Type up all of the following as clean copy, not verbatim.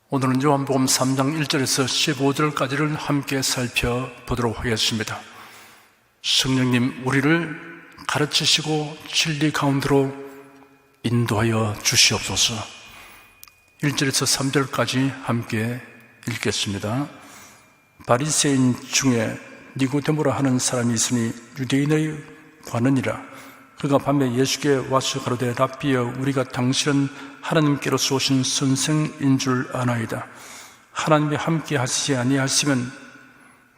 오늘은 요한복음 3장 1절에서 15절까지를 함께 살펴보도록 하겠습니다. 성령님, 우리를 가르치시고 진리 가운데로 인도하여 주시옵소서. 1절에서 3절까지 함께 읽겠습니다. 바리새인 중에 니고데모라 하는 사람이 있으니 유대인의 관원이라. 그가 밤에 예수께 와서 가로되, 랍비여, 우리가 당신은 하나님께로서 오신 선생인 줄 아나이다. 하나님이 함께 하시지 아니하시면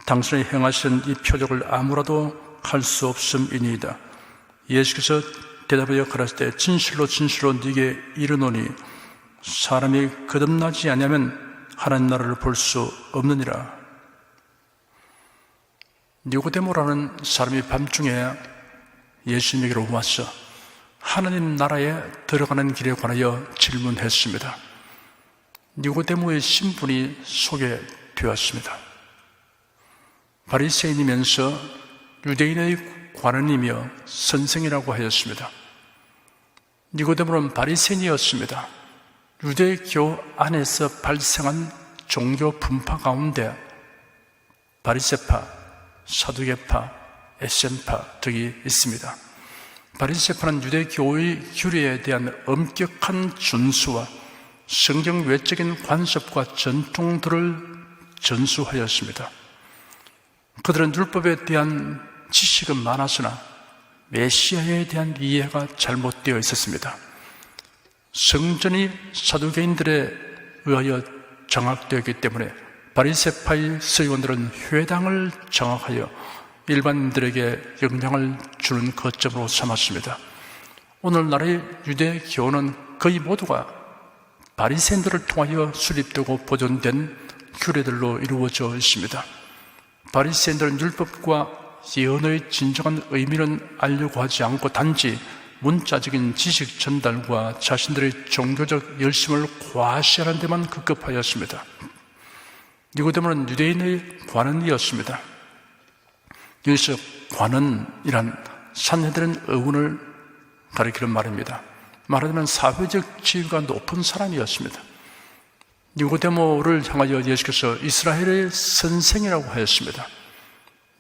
당신의 행하신 이 표적을 아무라도 할 수 없음이니이다. 예수께서 대답하여 가라사대, 진실로 진실로 네게 이르노니 사람이 거듭나지 아니하면 하나님 나라를 볼 수 없느니라. 니고데모라는 사람이 밤중에 예수님에게로 와서 하나님 나라에 들어가는 길에 관하여 질문했습니다. 니고데모의 신분이 소개되었습니다. 바리새인이면서 유대인의 관원이며 선생이라고 하였습니다. 니고데모는 바리새인이었습니다. 유대교 안에서 발생한 종교 분파 가운데 바리새파, 사두개파, 에센파 등이 있습니다. 바리새파는 유대교의 규례에 대한 엄격한 준수와 성경 외적인 관습과 전통들을 전수하였습니다. 그들은 율법에 대한 지식은 많았으나 메시아에 대한 이해가 잘못되어 있었습니다. 성전이 사두개인들에 의하여 장악되었기 때문에 바리새파의 서기관들은 회당을 장악하여 일반인들에게 영향을 주는 거점으로 삼았습니다. 오늘날의 유대교는 거의 모두가 바리새인들을 통하여 수립되고 보존된 규례들로 이루어져 있습니다. 바리새인들은 율법과 예언의 진정한 의미는 알려고 하지 않고 단지 문자적인 지식 전달과 자신들의 종교적 열심을 과시하는 데만 급급하였습니다. 니고데모는 유대인의 관원이었습니다. 여기서 관원이란 산헤드린 의원을 가리키는 말입니다. 말하자면 사회적 지위가 높은 사람이었습니다. 니고데모를 향하여 예수께서 이스라엘의 선생이라고 하였습니다.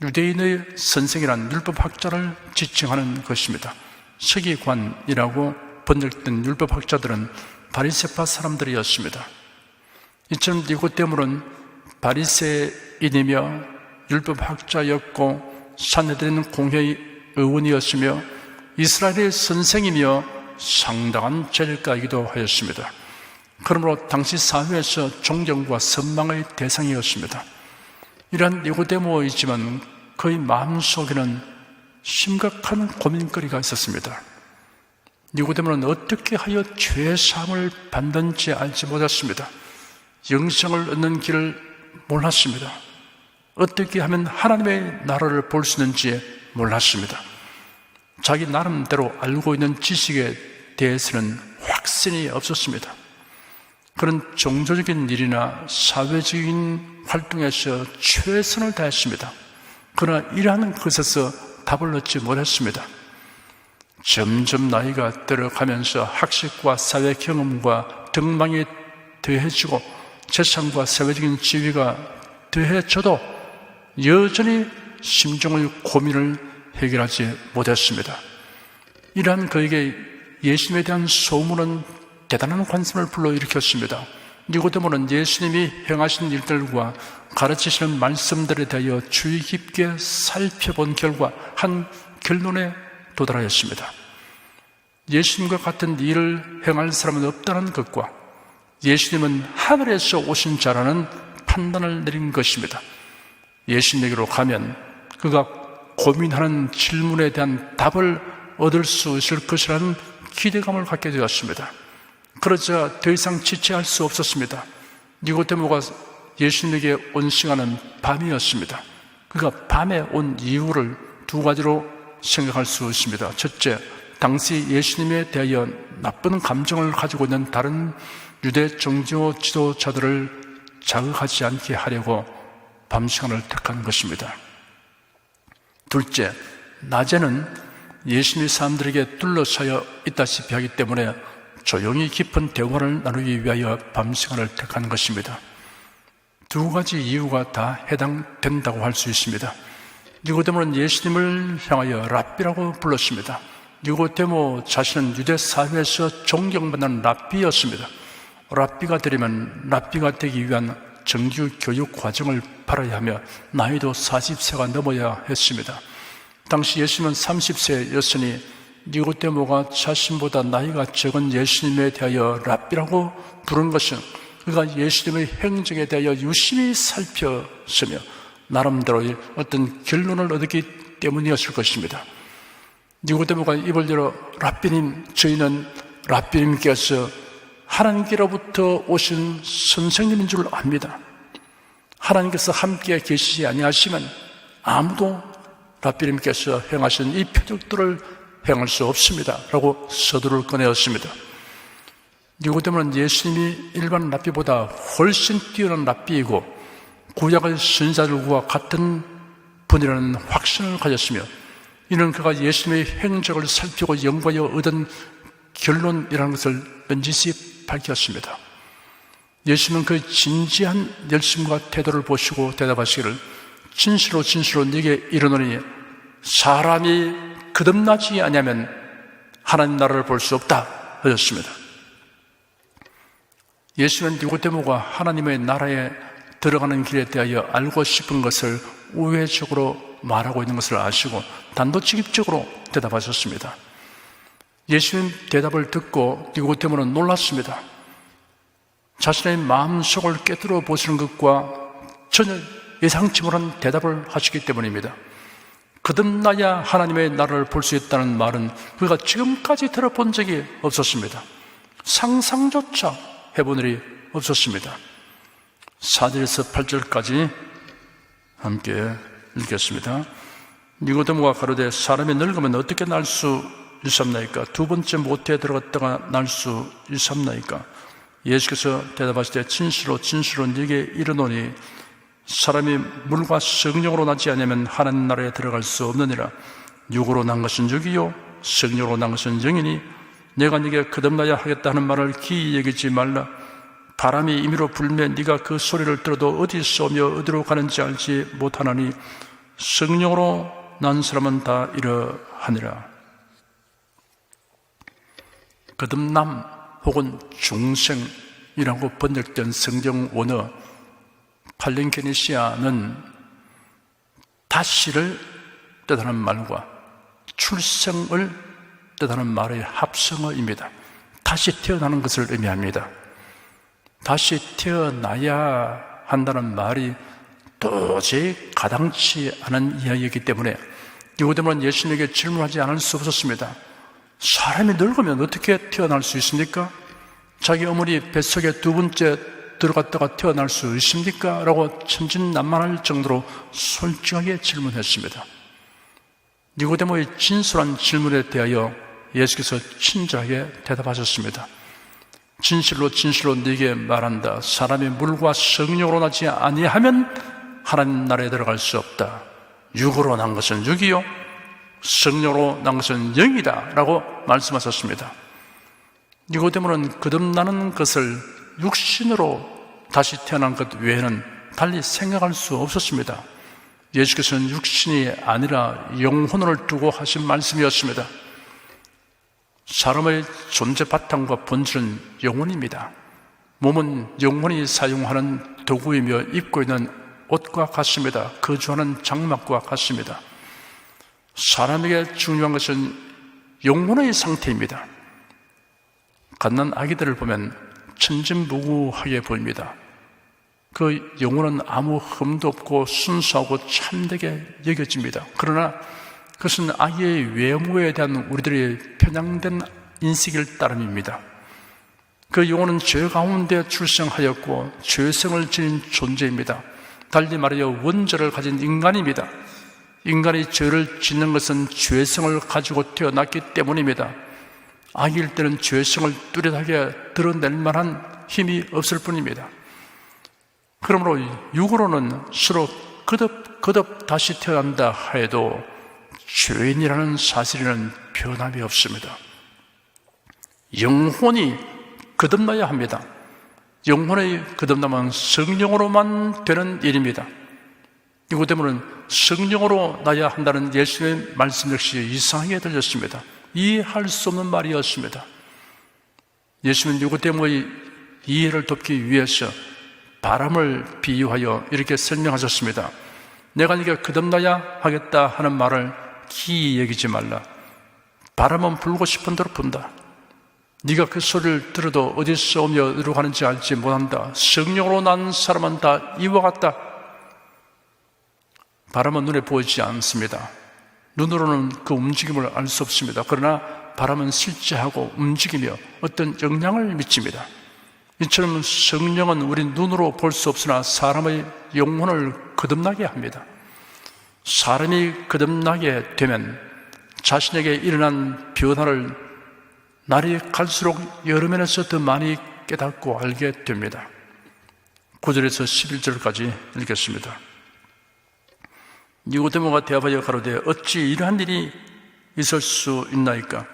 유대인의 선생이란 율법학자를 지칭하는 것입니다. 서기관이라고 번역된 율법학자들은 바리새파 사람들이었습니다. 이처럼 니고데모는 바리새인이며 율법학자였고 산헤드린 공회의 의원이었으며 이스라엘의 선생이며 상당한 재력가이기도 하였습니다. 그러므로 당시 사회에서 존경과 선망의 대상이었습니다. 이러한 니고데모이지만 그의 마음속에는 심각한 고민거리가 있었습니다. 니고데모는 어떻게 하여 죄사함을 받는지 알지 못했습니다. 영생을 얻는 길을 몰랐습니다. 어떻게 하면 하나님의 나라를 볼 수 있는지 몰랐습니다. 자기 나름대로 알고 있는 지식에 대해서는 확신이 없었습니다. 그런 종교적인 일이나 사회적인 활동에서 최선을 다했습니다. 그러나 이러한 것에서 답을 얻지 못했습니다. 점점 나이가 들어가면서 학식과 사회 경험과 등망이 더해지고 재산과 사회적인 지위가 더해져도 여전히 심정의 고민을 해결하지 못했습니다. 이러한 그에게 예수님에 대한 소문은 대단한 관심을 불러일으켰습니다. 니고데모는 예수님이 행하신 일들과 가르치시는 말씀들에 대하여 주의 깊게 살펴본 결과 한 결론에 도달하였습니다. 예수님과 같은 일을 행할 사람은 없다는 것과 예수님은 하늘에서 오신 자라는 판단을 내린 것입니다. 예수님에게로 가면 그가 고민하는 질문에 대한 답을 얻을 수 있을 것이라는 기대감을 갖게 되었습니다. 그러자 더 이상 지체할 수 없었습니다. 니고데모가 예수님에게 온 시간은 밤이었습니다. 그가 밤에 온 이유를 두 가지로 생각할 수 있습니다. 첫째, 당시 예수님에 대하여 나쁜 감정을 가지고 있는 다른 유대 종교 지도자들을 자극하지 않게 하려고 밤 시간을 택한 것입니다. 둘째, 낮에는 예수님이 사람들에게 둘러싸여 있다시피 하기 때문에 조용히 깊은 대화를 나누기 위하여 밤시간을 택한 것입니다. 두 가지 이유가 다 해당된다고 할 수 있습니다. 니고데모는 예수님을 향하여 랍비라고 불렀습니다. 니고데모 자신은 유대 사회에서 존경받는 랍비였습니다. 랍비가 되려면 랍비가 되기 위한 정규 교육 과정을 받아야 하며 나이도 40세가 넘어야 했습니다. 당시 예수님은 30세였으니 니고데모가 자신보다 나이가 적은 예수님에 대하여 랍비라고 부른 것은 그가 예수님의 행적에 대하여 유심히 살폈으며 나름대로 어떤 결론을 얻었기 때문이었을 것입니다. 니고데모가 입을 열어 랍비님, 저희는 랍비님께서 하나님께로부터 오신 선생님인 줄 압니다. 하나님께서 함께 계시지 아니하시면 아무도 랍비님께서 행하신 이 표적들을 행할 수 없습니다 라고 서두를 꺼내었습니다. 니고데모는 예수님이 일반 랍비보다 훨씬 뛰어난 랍비이고 구약의 선지자들과 같은 분이라는 확신을 가졌으며 이는 그가 예수님의 행적을 살피고 연구하여 얻은 결론이라는 것을 넌지시 밝혔습니다. 예수님은 그 진지한 열심과 태도를 보시고 대답하시기를 진실로 진실로 네게 이르노니 사람이 거듭나지 아니하면 하나님 나라를 볼 수 없다 하셨습니다. 예수는 니고데모가 하나님의 나라에 들어가는 길에 대하여 알고 싶은 것을 우회적으로 말하고 있는 것을 아시고 단도직입적으로 대답하셨습니다. 예수님 대답을 듣고 니고데모는 놀랐습니다. 자신의 마음속을 깨뜨려 보시는 것과 전혀 예상치 못한 대답을 하시기 때문입니다. 거듭나야 하나님의 나라를 볼 수 있다는 말은 그가 지금까지 들어본 적이 없었습니다. 상상조차 해본 일이 없었습니다. 4절에서 8절까지 함께 읽겠습니다. 니고데모가 가로되 사람이 늙으면 어떻게 날 수 있습나이까? 두 번째 모태에 들어갔다가 날 수 있습나이까? 예수께서 대답하시되 진실로 진실로 네게 이르노니 사람이 물과 성령으로 나지 아니하면 하나님 나라에 들어갈 수 없느니라. 육으로 난 것은 육이요 성령으로 난 것은 영이니 내가 네게 거듭나야 하겠다 하는 말을 기이 여기지 말라. 바람이 임의로 불면 네가 그 소리를 들어도 어디서 오며 어디로 가는지 알지 못하나니 성령으로 난 사람은 다 이러하니라. 거듭남 혹은 중생이라고 번역된 성경 원어 팔링케니시아는 다시를 뜻하는 말과 출생을 뜻하는 말의 합성어입니다. 다시 태어나는 것을 의미합니다. 다시 태어나야 한다는 말이 도저히 가당치 않은 이야기이기 때문에 니고데모는 예수님에게 질문하지 않을 수 없었습니다. 사람이 늙으면 어떻게 태어날 수 있습니까? 자기 어머니 뱃속에 두 번째 들어갔다가 태어날 수 있습니까? 라고 천진난만할 정도로 솔직하게 질문했습니다. 니고데모의 진솔한 질문에 대하여 예수께서 친절하게 대답하셨습니다. 진실로 진실로 네게 말한다. 사람이 물과 성령으로 나지 아니하면 하나님 나라에 들어갈 수 없다. 육으로 난 것은 육이요 성령으로 난 것은 영이다 라고 말씀하셨습니다. 니고데모는 거듭나는 것을 육신으로 다시 태어난 것 외에는 달리 생각할 수 없었습니다. 예수께서는 육신이 아니라 영혼을 두고 하신 말씀이었습니다. 사람의 존재 바탕과 본질은 영혼입니다. 몸은 영혼이 사용하는 도구이며 입고 있는 옷과 같습니다. 거주하는 장막과 같습니다. 사람에게 중요한 것은 영혼의 상태입니다. 갓난 아기들을 보면 천진무구하게 보입니다. 그 영혼은 아무 흠도 없고 순수하고 참되게 여겨집니다. 그러나 그것은 아기의 외모에 대한 우리들의 편향된 인식일 따름입니다. 그 영혼은 죄 가운데 출생하였고 죄성을 지닌 존재입니다. 달리 말하여 원죄를 가진 인간입니다. 인간이 죄를 짓는 것은 죄성을 가지고 태어났기 때문입니다. 아기일 때는 죄성을 뚜렷하게 드러낼 만한 힘이 없을 뿐입니다. 그러므로 육으로는 서로 거듭 다시 태어난다 하여도 죄인이라는 사실에는 변함이 없습니다. 영혼이 거듭나야 합니다. 영혼의 거듭남은 성령으로만 되는 일입니다. 니고데모는 성령으로 나야 한다는 예수님의 말씀 역시 이상하게 들렸습니다. 이해할 수 없는 말이었습니다. 예수님은 니고데모의 이해를 돕기 위해서 바람을 비유하여 이렇게 설명하셨습니다. 내가 네가 거듭나야 하겠다 하는 말을 기이 여기지 말라. 바람은 불고 싶은 대로 분다. 네가 그 소리를 들어도 어디서 오며 어디로 가는지 알지 못한다. 성령으로 난 사람은 다 이와 같다. 바람은 눈에 보이지 않습니다. 눈으로는 그 움직임을 알 수 없습니다. 그러나 바람은 실제하고 움직이며 어떤 영향을 미칩니다. 이처럼 성령은 우리 눈으로 볼 수 없으나 사람의 영혼을 거듭나게 합니다. 사람이 거듭나게 되면 자신에게 일어난 변화를 날이 갈수록 여러 면에서 더 많이 깨닫고 알게 됩니다. 9절에서 11절까지 읽겠습니다. 니고데모가 대답하여 가로되 어찌 이러한 일이 있을 수 있나이까?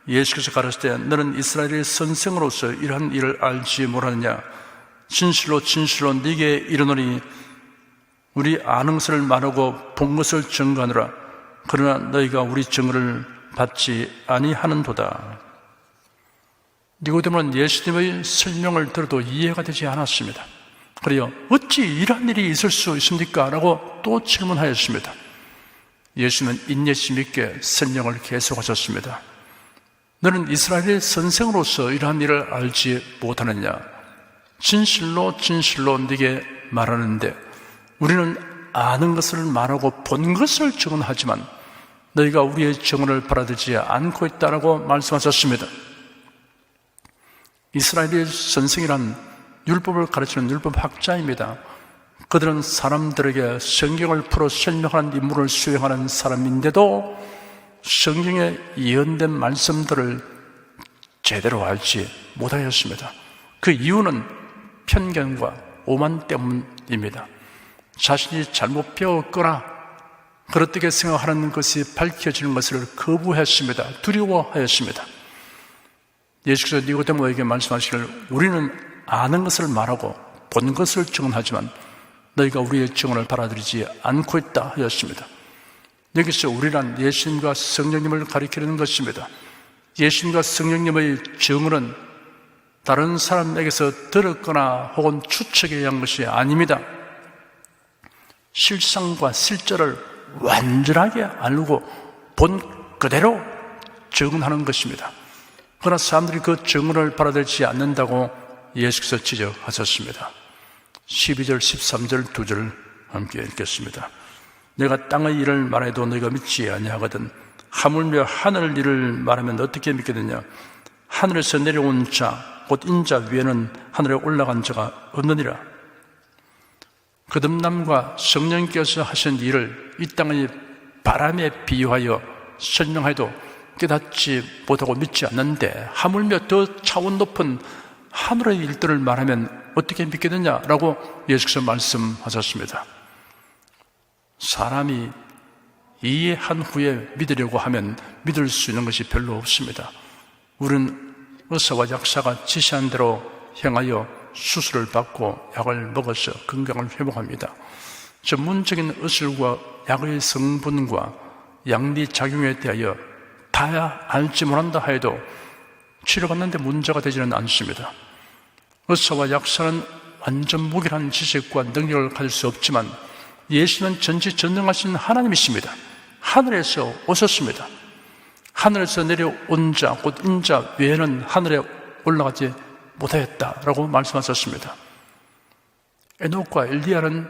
예수께서 가르치되 너는 이스라엘의 선생으로서 이러한 일을 알지 못하느냐? 진실로 진실로 네게 이르노니 우리 아는 것을 말하고 본 것을 증거하느라. 그러나 너희가 우리 증거를 받지 아니하는도다. 니고데모는 예수님의 설명을 들어도 이해가 되지 않았습니다. 그래요. 어찌 이러한 일이 있을 수 있습니까? 라고 또 질문하였습니다. 예수님은 인내심 있게 설명을 계속하셨습니다. 너는 이스라엘의 선생으로서 이러한 일을 알지 못하느냐? 진실로 진실로 네게 말하는데 우리는 아는 것을 말하고 본 것을 증언하지만 너희가 우리의 증언을 받아들이지 않고 있다라고 말씀하셨습니다. 이스라엘의 선생이란 율법을 가르치는 율법학자입니다. 그들은 사람들에게 성경을 풀어 설명하는 임무를 수행하는 사람인데도 성경에 예언된 말씀들을 제대로 알지 못하였습니다. 그 이유는 편견과 오만 때문입니다. 자신이 잘못 배웠거나 그렇게 생각하는 것이 밝혀지는 것을 거부했습니다. 두려워하였습니다. 예수께서 니고데모에게 말씀하시기를 우리는 아는 것을 말하고 본 것을 증언하지만 너희가 우리의 증언을 받아들이지 않고 있다 하였습니다. 여기서 우리란 예수님과 성령님을 가리키는 것입니다. 예수님과 성령님의 증언은 다른 사람에게서 들었거나 혹은 추측에 의한 것이 아닙니다. 실상과 실제를 완전하게 알고 본 그대로 증언하는 것입니다. 그러나 사람들이 그 증언을 받아들이지 않는다고 예수께서 지적하셨습니다. 12절, 13절, 2절 함께 읽겠습니다. 내가 땅의 일을 말해도 너희가 믿지 아니하거든 하물며 하늘 일을 말하면 어떻게 믿겠느냐? 하늘에서 내려온 자, 곧 인자 위에는 하늘에 올라간 자가 없느니라. 거듭남과 성령께서 하신 일을 이 땅의 바람에 비유하여 설명해도 깨닫지 못하고 믿지 않는데 하물며 더 차원 높은 하늘의 일들을 말하면 어떻게 믿겠느냐라고 예수께서 말씀하셨습니다. 사람이 이해한 후에 믿으려고 하면 믿을 수 있는 것이 별로 없습니다. 우리는 의사와 약사가 지시한 대로 행하여 수술을 받고 약을 먹어서 건강을 회복합니다. 전문적인 의술과 약의 성분과 양리작용에 대하여 다 알지 못한다 해도 치료받는데 문제가 되지는 않습니다. 의사와 약사는 완전 무결한 지식과 능력을 가질 수 없지만 예수는 전지전능하신 하나님이십니다. 하늘에서 오셨습니다. 하늘에서 내려온 자, 곧 인자 외에는 하늘에 올라가지 못하였다라고 말씀하셨습니다. 에녹과 엘리야는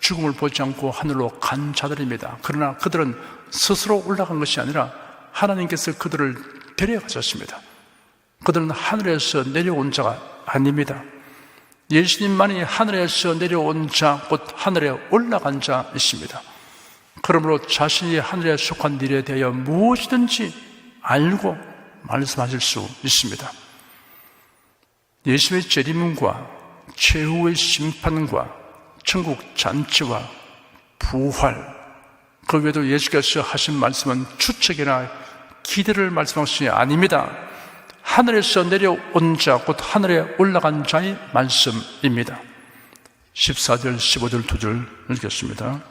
죽음을 보지 않고 하늘로 간 자들입니다. 그러나 그들은 스스로 올라간 것이 아니라 하나님께서 그들을 데려가셨습니다. 그들은 하늘에서 내려온 자가 아닙니다. 예수님만이 하늘에서 내려온 자, 곧 하늘에 올라간 자이십니다. 그러므로 자신이 하늘에 속한 일에 대하여 무엇이든지 알고 말씀하실 수 있습니다. 예수의 재림과 최후의 심판과 천국 잔치와 부활, 그 외에도 예수께서 하신 말씀은 추측이나 기대를 말씀하신 것이 아닙니다. 하늘에서 내려온 자, 곧 하늘에 올라간 자의 말씀입니다. 14절, 15절 2절 읽겠습니다.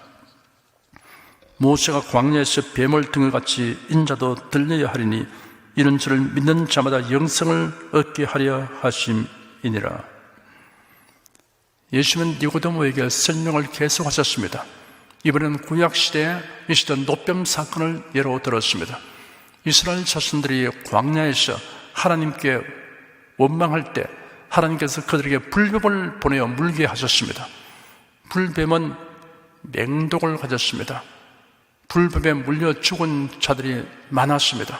모세가 광야에서 뱀을 등을같이 인자도 들려야 하리니 이런 저를 믿는 자마다 영생을 얻게 하려 하심이니라. 예수님은 니고데모에게 설명을 계속하셨습니다. 이번에는 구약시대에 있었던 노뱀 사건을 예로 들었습니다. 이스라엘 자손들이 광야에서 하나님께 원망할 때 하나님께서 그들에게 불뱀을 보내어 물게 하셨습니다. 불뱀은 맹독을 가졌습니다. 불뱀에 물려 죽은 자들이 많았습니다.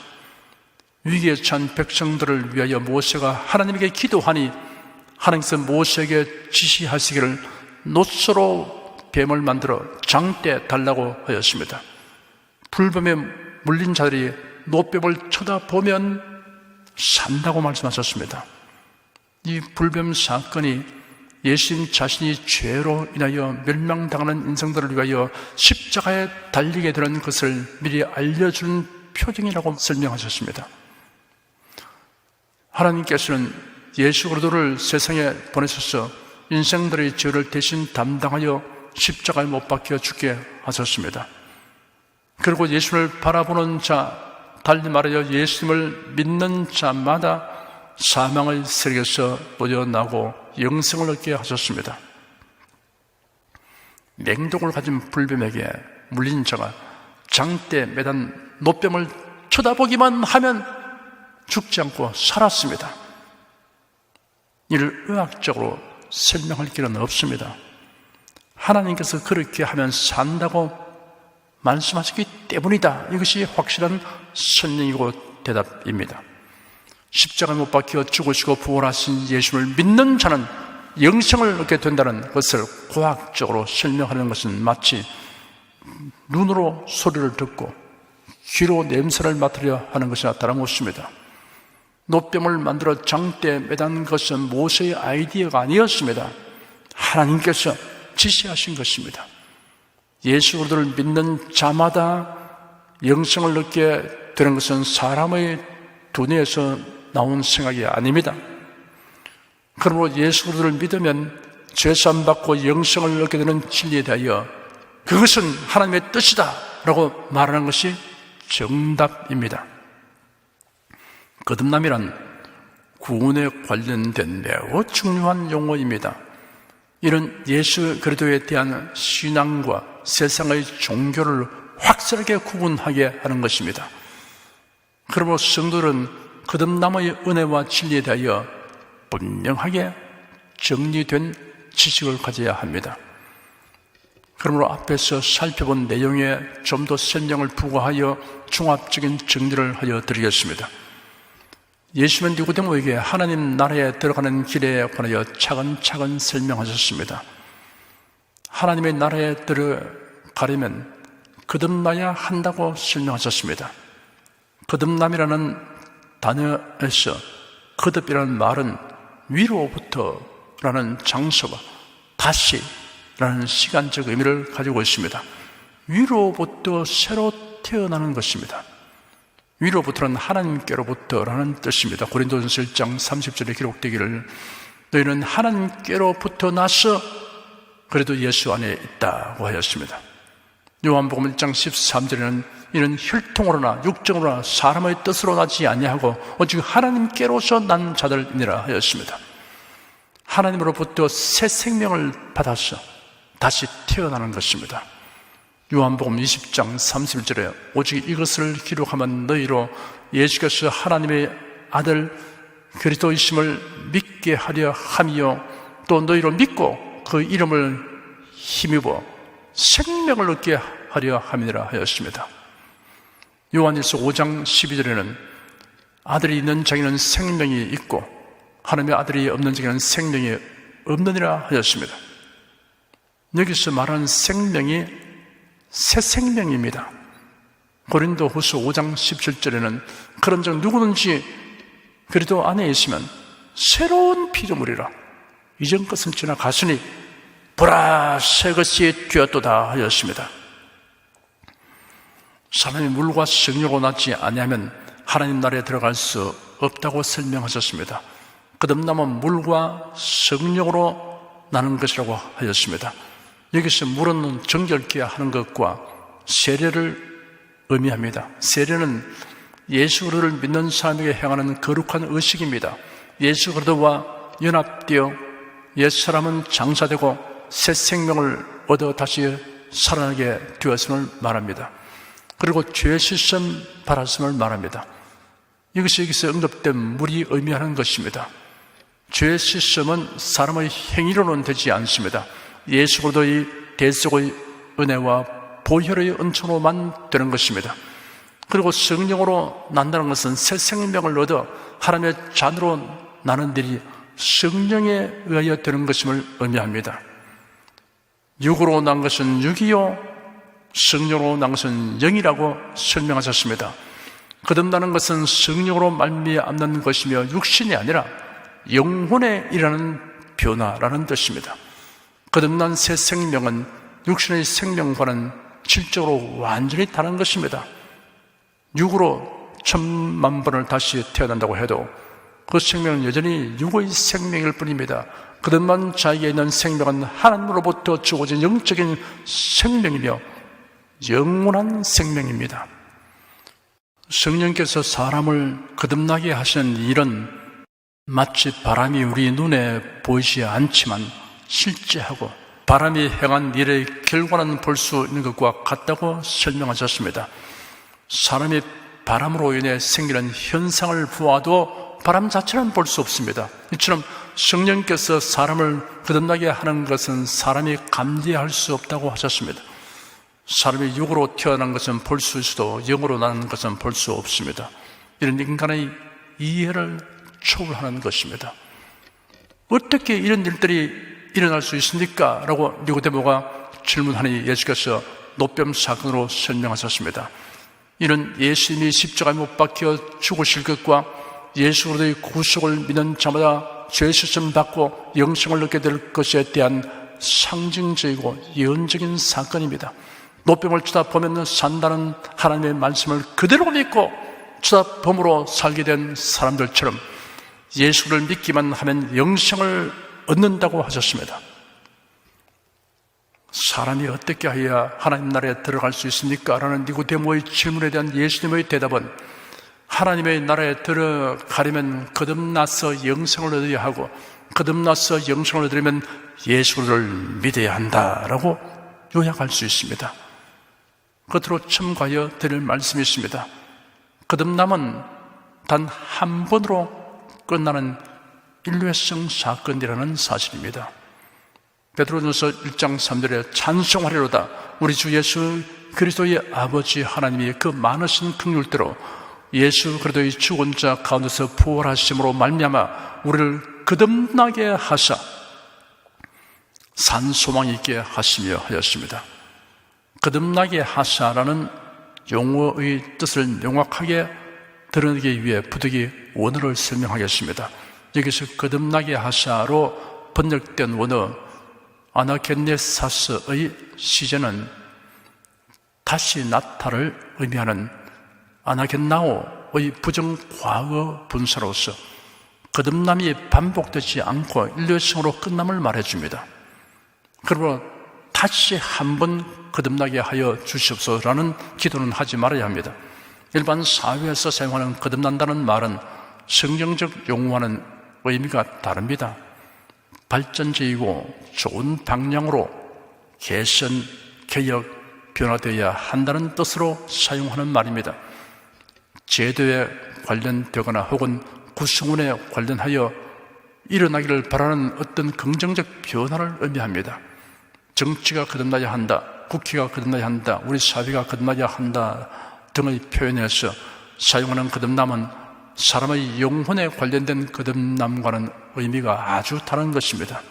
위기에 처한 백성들을 위하여 모세가 하나님에게 기도하니 하나님께서 모세에게 지시하시기를 놋으로 뱀을 만들어 장대 달라고 하였습니다. 불뱀에 물린 자들이 놋뱀을 쳐다보면 산다고 말씀하셨습니다. 이 불뱀 사건이 예수님 자신이 죄로 인하여 멸망당하는 인생들을 위하여 십자가에 달리게 되는 것을 미리 알려준 표징이라고 설명하셨습니다. 하나님께서는 예수 그리스도를 세상에 보내셔서 인생들의 죄를 대신 담당하여 십자가에 못 박혀 죽게 하셨습니다. 그리고 예수를 바라보는 자, 달리 말하여 예수님을 믿는 자마다 사망의 세력에서 놓여나고 영생을 얻게 하셨습니다. 맹독을 가진 불뱀에게 물린 자가 장대에 매단 놋뱀을 쳐다보기만 하면 죽지 않고 살았습니다. 이를 의학적으로 설명할 길은 없습니다. 하나님께서 그렇게 하면 산다고 말씀하셨기 때문이다. 이것이 확실한 설명이고 대답입니다. 십자가에 못 박혀 죽으시고 부활하신 예수를 믿는 자는 영생을 얻게 된다는 것을 과학적으로 설명하는 것은 마치 눈으로 소리를 듣고 귀로 냄새를 맡으려 하는 것이나 다름없습니다. 놋뱀을 만들어 장대에 매단 것은 모세의 아이디어가 아니었습니다. 하나님께서 지시하신 것입니다. 예수 그리스도를 믿는 자마다 영생을 얻게 되는 것은 사람의 두뇌에서 나온 생각이 아닙니다. 그러므로 예수 그리스도를 믿으면 죄사함 받고 영생을 얻게 되는 진리에 대하여 그것은 하나님의 뜻이다 라고 말하는 것이 정답입니다. 거듭남이란 구원에 관련된 매우 중요한 용어입니다. 이런 예수 그리스도에 대한 신앙과 세상의 종교를 확실하게 구분하게 하는 것입니다. 그러므로 성도들은 거듭남의 은혜와 진리에 대하여 분명하게 정리된 지식을 가져야 합니다. 그러므로 앞에서 살펴본 내용에 좀 더 설명을 부과하여 종합적인 정리를 하여 드리겠습니다. 예수님은 니고데모에게 하나님 나라에 들어가는 길에 관하여 차근차근 설명하셨습니다. 하나님의 나라에 들어가려면 거듭나야 한다고 설명하셨습니다. 거듭남이라는 단어에서 거듭이라는 말은 위로부터라는 장소가 다시라는 시간적 의미를 가지고 있습니다. 위로부터 새로 태어나는 것입니다. 위로부터는 하나님께로부터라는 뜻입니다. 고린도전서 1장 30절에 기록되기를 너희는 하나님께로부터 나서 그래도 예수 안에 있다고 하였습니다. 요한복음 1장 13절에는 이는 혈통으로나 육정으로나 사람의 뜻으로 나지 아니하고 오직 하나님께로서 난 자들이니라 하였습니다. 하나님으로부터 새 생명을 받아서 다시 태어나는 것입니다. 요한복음 20장 31절에 오직 이것을 기록하면 너희로 예수께서 하나님의 아들 그리스도이심을 믿게 하려 함이요 또 너희로 믿고 그 이름을 힘입어 생명을 얻게 하려 함이라 하였습니다. 요한일서 5장 12절에는 아들이 있는 자에게는 생명이 있고 하나님의 아들이 없는 자에게는 생명이 없느니라 하였습니다. 여기서 말하는 생명이 새 생명입니다. 고린도후서 5장 17절에는 그런즉 누구든지 그리스도 안에 있으면 새로운 피조물이라 이전 것은 지나갔으니 보라 새 것이 되었도다 하였습니다. 사람이 물과 성령으로 낳지 아니하면 하나님 나라에 들어갈 수 없다고 설명하셨습니다. 거듭남은 물과 성령으로 나는 것이라고 하였습니다. 여기서 물은 정결케 하는 것과 세례를 의미합니다. 세례는 예수 그리스도를 믿는 사람에게 행하는 거룩한 의식입니다. 예수 그리스도와 연합되어 옛사람은 장사되고 새 생명을 얻어 다시 살아나게 되었음을 말합니다. 그리고 죄 씻음 받았음을 말합니다. 이것이 여기서 언급된 물이 의미하는 것입니다. 죄 씻음은 사람의 행위로는 되지 않습니다. 예수 그리스도의 대속의 은혜와 보혈의 은총으로만 되는 것입니다. 그리고 성령으로 난다는 것은 새 생명을 얻어 하나님의 자녀로 나는 일이 성령에 의하여 되는 것임을 의미합니다. 육으로 난 것은 육이요 성령으로 난 것은 영이라고 설명하셨습니다. 거듭나는 것은 성령으로 말미암는 것이며 육신이 아니라 영혼에 일하는 변화라는 뜻입니다. 거듭난 새 생명은 육신의 생명과는 질적으로 완전히 다른 것입니다. 육으로 1000만 번을 다시 태어난다고 해도 그 생명은 여전히 육의 생명일 뿐입니다. 거듭난 자에게 있는 생명은 하나님으로부터 주어진 영적인 생명이며 영원한 생명입니다. 성령께서 사람을 거듭나게 하시는 일은 마치 바람이 우리 눈에 보이지 않지만 실제하고 바람이 행한 일의 결과는 볼 수 있는 것과 같다고 설명하셨습니다. 사람이 바람으로 인해 생기는 현상을 보아도 바람 자체는 볼 수 없습니다. 이처럼 성령께서 사람을 거듭나게 하는 것은 사람이 감지할 수 없다고 하셨습니다. 사람이 육으로 태어난 것은 볼 수 있어도 영으로 나는 것은 볼 수 없습니다. 이런 인간의 이해를 초월하는 것입니다. 어떻게 이런 일들이 일어날 수 있습니까? 라고 니고데모가 질문하니 예수께서 노뱀 사건으로 설명하셨습니다. 이는 예수님이 십자가에 못 박혀 죽으실 것과 예수 그리스도의 구속을 믿는 자마다 죄 씻음 받고 영생을 얻게 될 것에 대한 상징적이고 예언적인 사건입니다. 노뱀을 쳐다보면 산다는 하나님의 말씀을 그대로 믿고 쳐다봄으로 살게 된 사람들처럼 예수를 믿기만 하면 영생을 얻는다고 하셨습니다. 사람이 어떻게 해야 하나님 나라에 들어갈 수 있습니까? 라는 니고데모의 질문에 대한 예수님의 대답은 하나님의 나라에 들어가려면 거듭나서 영생을 얻어야 하고 거듭나서 영생을 얻으려면 예수를 믿어야 한다라고 요약할 수 있습니다. 끝으로 첨가하여 드릴 말씀이 있습니다. 거듭남은 단 한 번으로 끝나는 일회성 사건이라는 사실입니다. 베드로전서 1장 3절에 찬송하리로다 우리 주 예수 그리스도의 아버지 하나님이 그 많으신 긍휼대로 예수 그리스도의 죽은 자 가운데서 부활하심으로 말미암아 우리를 거듭나게 하사 산 소망 있게 하시며 하였습니다. 거듭나게 하사라는 용어의 뜻을 명확하게 드러내기 위해 부득이 원어를 설명하겠습니다. 여기서 거듭나게 하사로 번역된 원어 아나겐네사스의 시제는 다시 나타를 의미하는 아나겐나오의 부정과거 분사로서 거듭남이 반복되지 않고 일회성으로 끝남을 말해줍니다. 그러므로 다시 한번 거듭나게 하여 주시옵소서라는 기도는 하지 말아야 합니다. 일반 사회에서 사용하는 거듭난다는 말은 성경적 용어와는 의미가 다릅니다. 발전적이고 좋은 방향으로 개선, 개혁, 변화되어야 한다는 뜻으로 사용하는 말입니다. 제도에 관련되거나 혹은 구성원에 관련하여 일어나기를 바라는 어떤 긍정적 변화를 의미합니다. 정치가 거듭나야 한다, 국회가 거듭나야 한다, 우리 사회가 거듭나야 한다 등의 표현에서 사용하는 거듭남은 사람의 영혼에 관련된 거듭남과는 의미가 아주 다른 것입니다.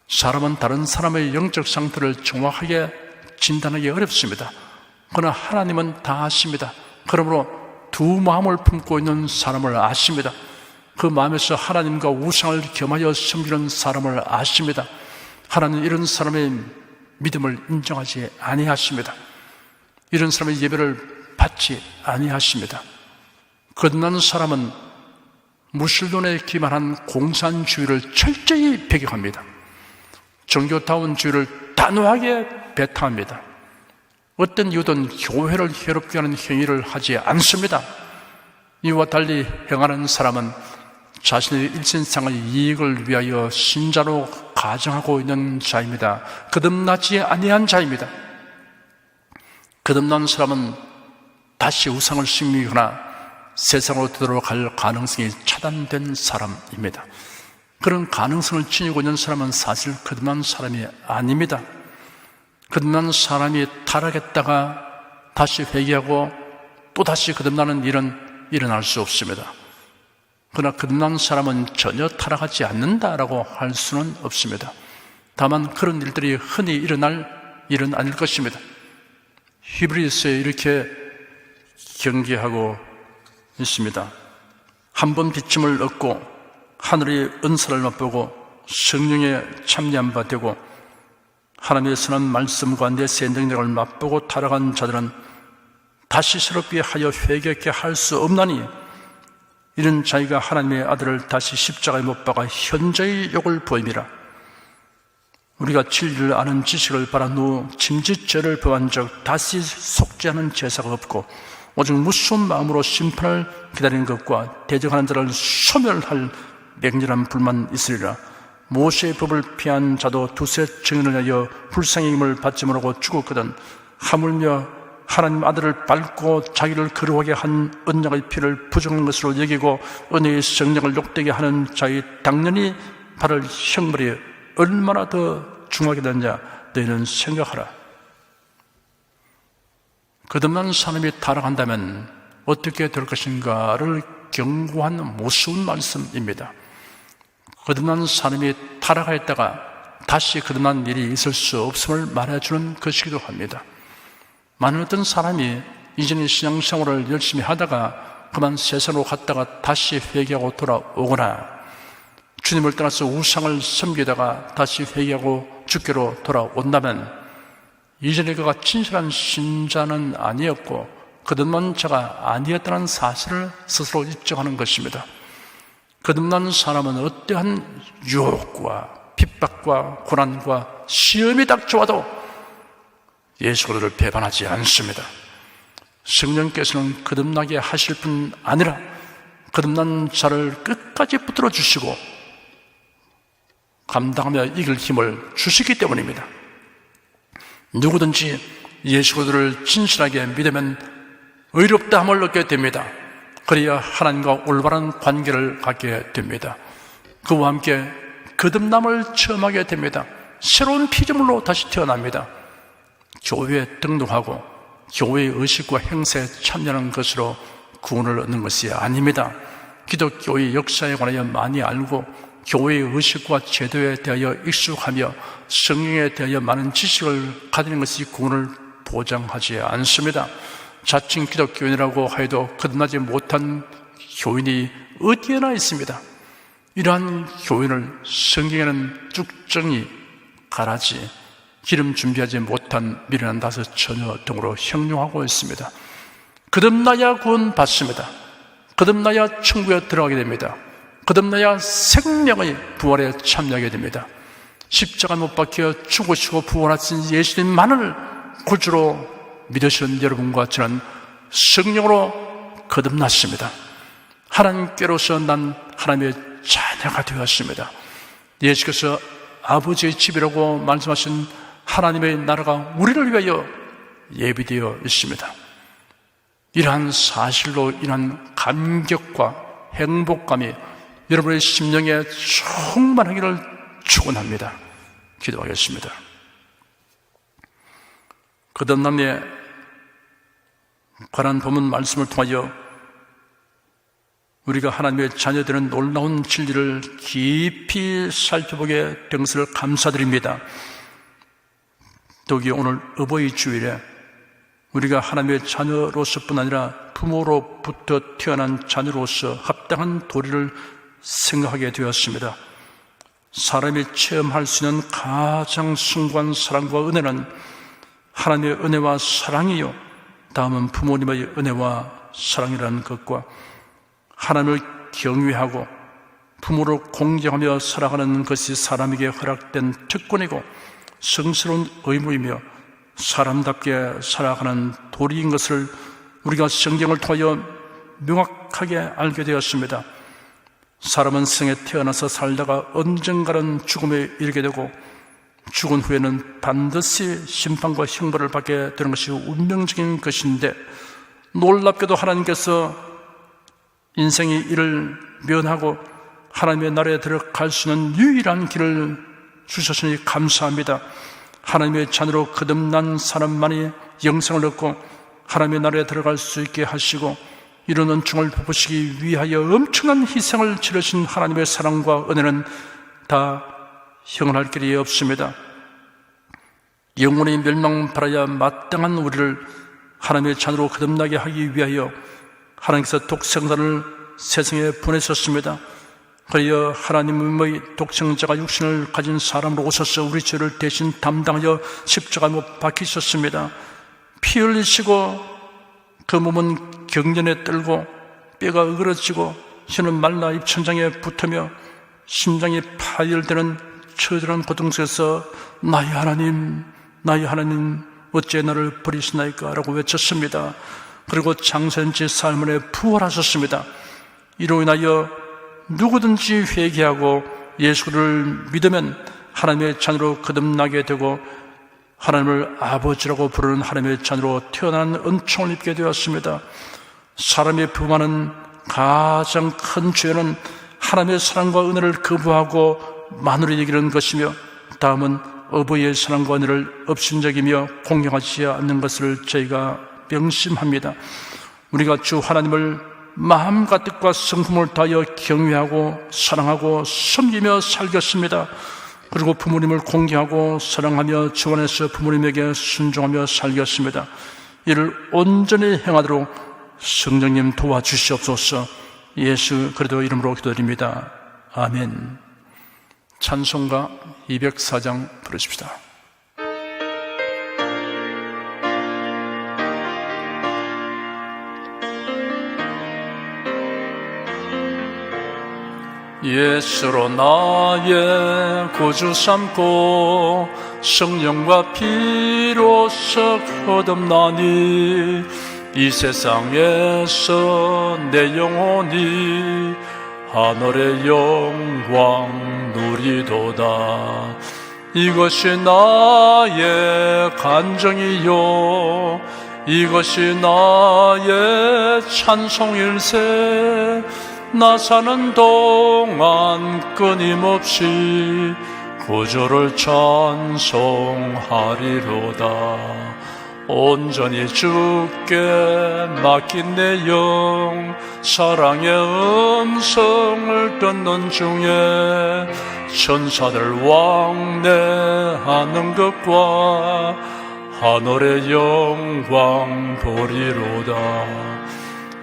사람은 다른 사람의 영적 상태를 정확하게 진단하기 어렵습니다. 그러나 하나님은 다 아십니다. 그러므로 두 마음을 품고 있는 사람을 아십니다. 그 마음에서 하나님과 우상을 겸하여 섬기는 사람을 아십니다. 하나님은 이런 사람의 믿음을 인정하지 아니하십니다. 이런 사람의 예배를 받지 아니하십니다. 거듭난 사람은 무신론에 기반한 공산주의를 철저히 배격합니다. 종교다운주의를 단호하게 배타합니다. 어떤 이유든 교회를 괴롭게 하는 행위를 하지 않습니다. 이와 달리 행하는 사람은 자신의 일신상의 이익을 위하여 신자로 가정하고 있는 자입니다. 거듭나지 아니한 자입니다. 거듭난 사람은 다시 우상을 심기거나 세상으로 되돌아갈 가능성이 차단된 사람입니다. 그런 가능성을 지니고 있는 사람은 사실 거듭난 사람이 아닙니다. 거듭난 사람이 타락했다가 다시 회개하고 또 다시 거듭나는 일은 일어날 수 없습니다. 그러나 거듭난 사람은 전혀 타락하지 않는다라고 할 수는 없습니다. 다만 그런 일들이 흔히 일어날 일은 아닐 것입니다. 히브리서에 이렇게 경계하고 있습니다. 한 번 비침을 얻고 하늘의 은사를 맛보고 성령에 참여한 바 되고 하나님의 선한 말씀과 내세의 능력을 맛보고 타락한 자들은 다시 새롭게 하여 회개케 할 수 없나니 이런 자기가 하나님의 아들을 다시 십자가에 못 박아 현저히 욕을 보임이라. 우리가 진리를 아는 지식을 바란 후 짐짓죄를 범한 적 다시 속죄하는 제사가 없고 오직 무서운 마음으로 심판을 기다리는 것과 대적하는 자를 소멸할 맹렬한 불만 있으리라. 모세의 법을 피한 자도 두세 증인을 하여 불쌍히 힘을 받지 못하고 죽었거든 하물며 하나님 아들을 밟고 자기를 거룩하게 한 언약의 피를 부정한 것으로 여기고 은혜의 성령을 욕되게 하는 자의 당연히 받을 형벌이 얼마나 더 중하게 되느냐 너희는 생각하라. 거듭난 사람이 타락한다면 어떻게 될 것인가를 경고한 무서운 말씀입니다. 거듭난 사람이 타락하였다가 다시 거듭난 일이 있을 수 없음을 말해주는 것이기도 합니다. 많은 어떤 사람이 이전의 신앙생활을 열심히 하다가 그만 세상으로 갔다가 다시 회개하고 돌아오거나 주님을 떠나서 우상을 섬기다가 다시 회개하고 주께로 돌아온다면 이전에 그가 진실한 신자는 아니었고 거듭난 자가 아니었다는 사실을 스스로 인정하는 것입니다. 거듭난 사람은 어떠한 유혹과 핍박과 고난과 시험이 닥쳐와도 예수 그리스도를 배반하지 않습니다. 성령께서는 거듭나게 하실 뿐 아니라 거듭난 자를 끝까지 붙들어 주시고 감당하며 이길 힘을 주시기 때문입니다. 누구든지 예수 그리스도를 진실하게 믿으면 의롭다함을 얻게 됩니다. 그래야 하나님과 올바른 관계를 갖게 됩니다. 그와 함께 거듭남을 체험하게 됩니다. 새로운 피조물로 다시 태어납니다. 교회에 등록하고 교회의 의식과 행세에 참여하는 것으로 구원을 얻는 것이 아닙니다. 기독교의 역사에 관하여 많이 알고 교회의 의식과 제도에 대하여 익숙하며 성경에 대하여 많은 지식을 가지는 것이 구원을 보장하지 않습니다. 자칭 기독교인이라고 하여도 거듭나지 못한 교인이 어디에나 있습니다. 이러한 교인을 성경에는 쭉정이 가라지 기름 준비하지 못한 미련한 다섯 처녀 등으로 형용하고 있습니다. 거듭나야 구원 받습니다. 거듭나야 천국에 들어가게 됩니다. 거듭나야 생명의 부활에 참여하게 됩니다. 십자가 못 박혀 죽으시고 부활하신 예수님만을 구주로 믿으시는 여러분과 저는 성령으로 거듭났습니다. 하나님께로서 난 하나님의 자녀가 되었습니다. 예수께서 아버지의 집이라고 말씀하신 하나님의 나라가 우리를 위하여 예비되어 있습니다. 이러한 사실로 인한 감격과 행복감이 여러분의 심령에 충만하기를 축원합니다. 기도하겠습니다. 거듭남에 관한 본문 말씀을 통하여 우리가 하나님의 자녀되는 놀라운 진리를 깊이 살펴보게 된 것을 감사드립니다. 더욱이 오늘 어버이 주일에 우리가 하나님의 자녀로서뿐 아니라 부모로부터 태어난 자녀로서 합당한 도리를 생각하게 되었습니다. 사람이 체험할 수 있는 가장 숭고한 사랑과 은혜는 하나님의 은혜와 사랑이요, 다음은 부모님의 은혜와 사랑이라는 것과 하나님을 경외하고 부모를 공경하며 살아가는 것이 사람에게 허락된 특권이고 성스러운 의무이며 사람답게 살아가는 도리인 것을 우리가 성경을 통하여 명확하게 알게 되었습니다. 사람은 생에 태어나서 살다가 언젠가는 죽음에 이르게 되고 죽은 후에는 반드시 심판과 형벌을 받게 되는 것이 운명적인 것인데, 놀랍게도 하나님께서 인생이 이를 면하고 하나님의 나라에 들어갈 수 있는 유일한 길을 주셨으니 감사합니다. 하나님의 자녀로 거듭난 사람만이 영생을 얻고 하나님의 나라에 들어갈 수 있게 하시고 이런 은총을 베푸시기 위하여 엄청난 희생을 치르신 하나님의 사랑과 은혜는 다 형언할 길이 없습니다. 영원히 멸망받아야 마땅한 우리를 하나님의 자녀로 거듭나게 하기 위하여 하나님께서 독생자를 세상에 보내셨습니다. 그리하여 하나님의 독생자가 육신을 가진 사람으로 오셔서 우리 죄를 대신 담당하여 십자가에 못 박히셨습니다. 피 흘리시고 그 몸은 경련에 떨고 뼈가 으그러지고 혀는 말라 입천장에 붙으며 심장이 파열되는 처절한 고통 속에서 나의 하나님, 나의 하나님 어째 나를 버리시나이까 라고 외쳤습니다. 그리고 장사인지 사흘 부활하셨습니다. 이로 인하여 누구든지 회개하고 예수를 믿으면 하나님의 자녀로 거듭나게 되고 하나님을 아버지라고 부르는 하나님의 자녀로 태어나는 은총을 입게 되었습니다. 사람의 범하는 가장 큰 죄는 하나님의 사랑과 은혜를 거부하고 마누라 여기는 것이며, 다음은 어버이의 사랑과 은혜를 업신여기며 공경하지 않는 것을 저희가 명심합니다. 우리가 주 하나님을 마음과 뜻과 성품을 다하여 경외하고 사랑하고 섬기며 살겠습니다. 그리고 부모님을 공경하고 사랑하며 주 안에서 부모님에게 순종하며 살겠습니다. 이를 온전히 행하도록 성령님 도와주시옵소서. 예수 그리스도 이름으로 기도드립니다. 아멘. 찬송가 204장 부르십시다. 예수로 나의 구주 삼고 성령과 피로써 거듭나니 이 세상에서 내 영혼이 하늘의 영광 누리도다. 이것이 나의 간정이요 이것이 나의 찬송일세. 나 사는 동안 끊임없이 구주를 찬송하리로다. 온전히 주께 맡긴 내 영 사랑의 음성을 듣는 중에 천사들 왕래하는 것과 하늘의 영광 보리로다.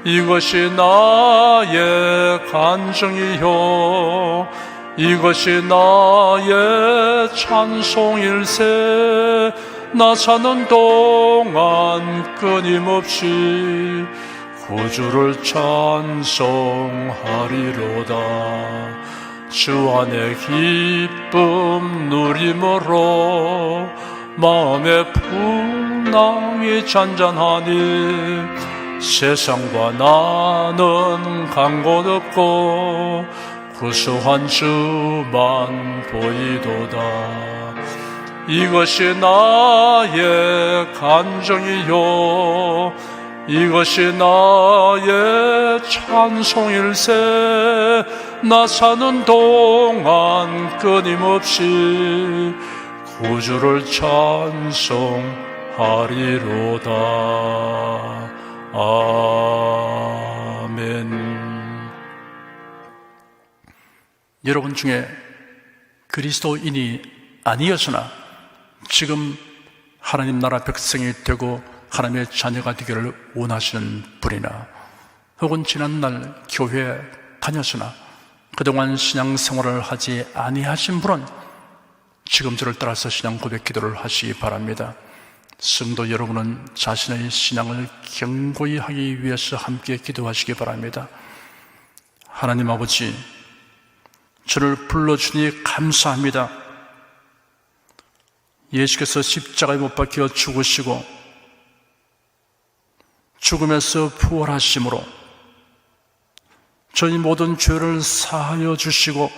이것이 나의 간증이요 이것이 나의 찬송일세. 나 사는 동안 끊임없이 구주를 찬송하리로다. 주 안에 기쁨 누림으로 마음의 풍랑이 잔잔하니 세상과 나는 간 곳 없고 구수한 주만 보이도다. 이것이 나의 간정이요 이것이 나의 찬송일세. 나 사는 동안 끊임없이 구주를 찬송하리로다. 아멘. 여러분 중에 그리스도인이 아니었으나 지금 하나님 나라 백성이 되고 하나님의 자녀가 되기를 원하시는 분이나, 혹은 지난날 교회에 다녔으나 그동안 신앙생활을 하지 아니하신 분은 지금 저를 따라서 신앙 고백 기도를 하시기 바랍니다. 성도 여러분은 자신의 신앙을 견고히 하기 위해서 함께 기도하시기 바랍니다. 하나님 아버지, 저를 불러주니 감사합니다. 예수께서 십자가에 못 박혀 죽으시고 죽음에서 부활하심으로 저희 모든 죄를 사하여 주시고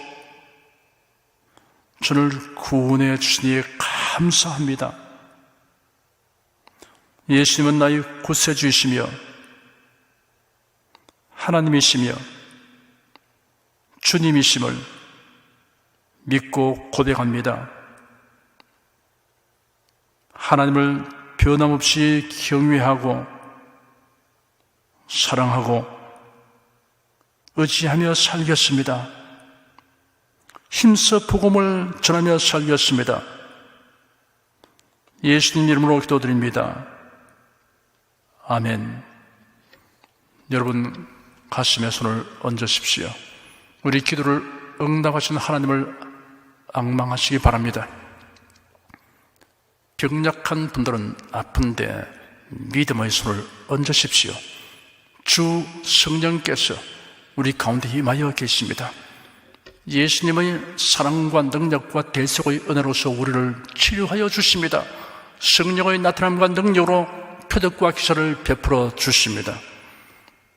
저를 구원해 주시니 감사합니다. 예수님은 나의 구세주이시며 하나님이시며 주님이심을 믿고 고백합니다. 하나님을 변함없이 경외하고 사랑하고 의지하며 살겠습니다. 힘써 복음을 전하며 살겠습니다. 예수님 이름으로 기도드립니다. 아멘. 여러분 가슴에 손을 얹으십시오. 우리 기도를 응답하신 하나님을 앙망하시기 바랍니다. 병약한 분들은 아픈데 믿음의 손을 얹으십시오. 주 성령께서 우리 가운데 임하여 계십니다. 예수님의 사랑과 능력과 대속의 은혜로서 우리를 치료하여 주십니다. 성령의 나타남과 능력으로 표적과 기사를 베풀어 주십니다.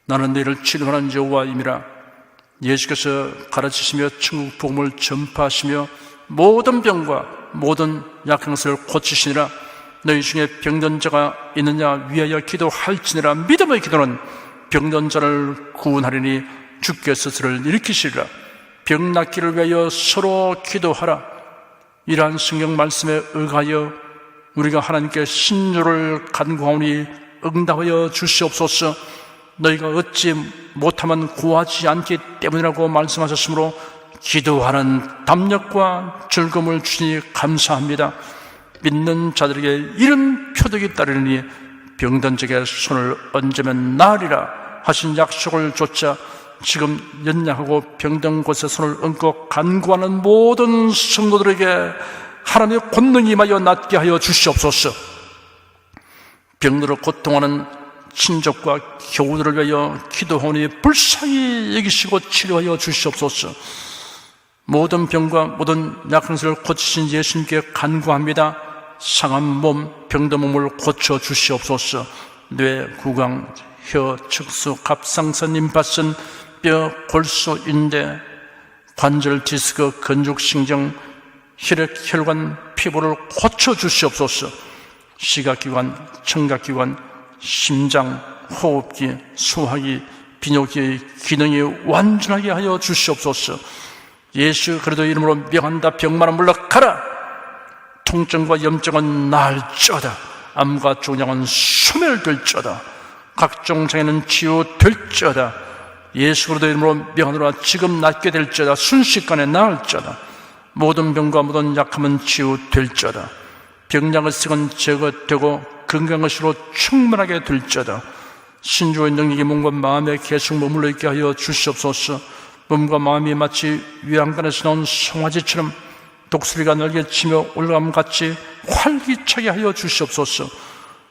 나는 너희를 치료하는 여호와임이라. 예수께서 가르치시며 천국 복음을 전파하시며 모든 병과 모든 약한 것을 고치시니라. 너희 중에 병든 자가 있느냐 위하여 기도할지니라. 믿음의 기도는 병든 자를 구원하리니 주께서 그를 일으키시리라. 병 낫기를 위하여 서로 기도하라. 이러한 성경 말씀에 의하여 우리가 하나님께 신조를 간구하오니 응답하여 주시옵소서. 너희가 얻지 못하면 구하지 않기 때문이라고 말씀하셨으므로 기도하는 담력과 즐거움을 주시니 감사합니다. 믿는 자들에게 이런 표적이 따르니 병든 자에게 손을 얹으면 나으리라 하신 약속을 좇아 지금 연약하고 병든 곳에 손을 얹고 간구하는 모든 성도들에게 하나님의 권능이 임하여 낫게 하여 주시옵소서. 병으로 고통하는 친족과 교우들을 위하여 기도하오니 불쌍히 여기시고 치료하여 주시옵소서. 모든 병과 모든 약한 것을 고치신 예수님께 간구합니다. 상한 몸, 병든 몸을 고쳐 주시옵소서. 뇌, 구강, 혀, 척수, 갑상선, 임파선, 뼈, 골수, 인대, 관절, 디스크, 근육신경, 혈액, 혈관, 피부를 고쳐 주시옵소서. 시각기관, 청각기관, 심장, 호흡기, 소화기, 비뇨기의 기능이 완전하게 하여 주시옵소서. 예수 그리스도 이름으로 명한다. 병만은 물러가라. 통증과 염증은 나을지어다. 암과 종양은 소멸될지어다. 각종 장애는 치유될지어다. 예수 그리스도 이름으로 명하노라. 지금 낫게 될지어다. 순식간에 나을지어다. 모든 병과 모든 약함은 치유될지어다. 병약의 썩은 제거되고 건강한 것으로 충만하게 될지어다. 신주의 능력이 몸과 마음에 계속 머물러 있게 하여 주시옵소서. 몸과 마음이 마치 위안간에서 나온 송아지처럼 독수리가 날개치며 올라감같이 활기차게 하여 주시옵소서.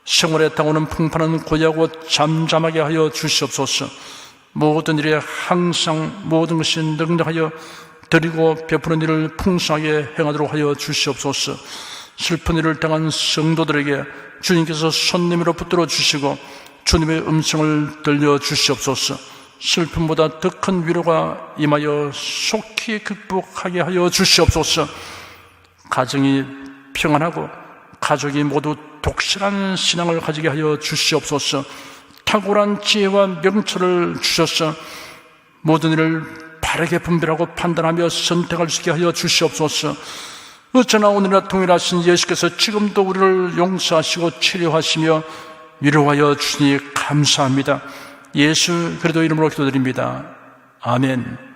생활에 당하는 풍파는 고요하고 잠잠하게 하여 주시옵소서. 모든 일에 항상 모든 것이 능력하여 드리고 베푸는 일을 풍성하게 행하도록 하여 주시옵소서. 슬픈 일을 당한 성도들에게 주님께서 손님으로 붙들어 주시고 주님의 음성을 들려 주시옵소서. 슬픔보다 더 큰 위로가 임하여 속히 극복하게 하여 주시옵소서. 가정이 평안하고 가족이 모두 독실한 신앙을 가지게 하여 주시옵소서. 탁월한 지혜와 명철을 주셔서 모든 일을 바르게 분별하고 판단하며 선택할 수 있게 하여 주시옵소서. 어쩌나 오늘이나 동일하신 예수께서 지금도 우리를 용서하시고 치료하시며 위로하여 주시니 감사합니다. 예수 그리스도 이름으로 기도드립니다. 아멘.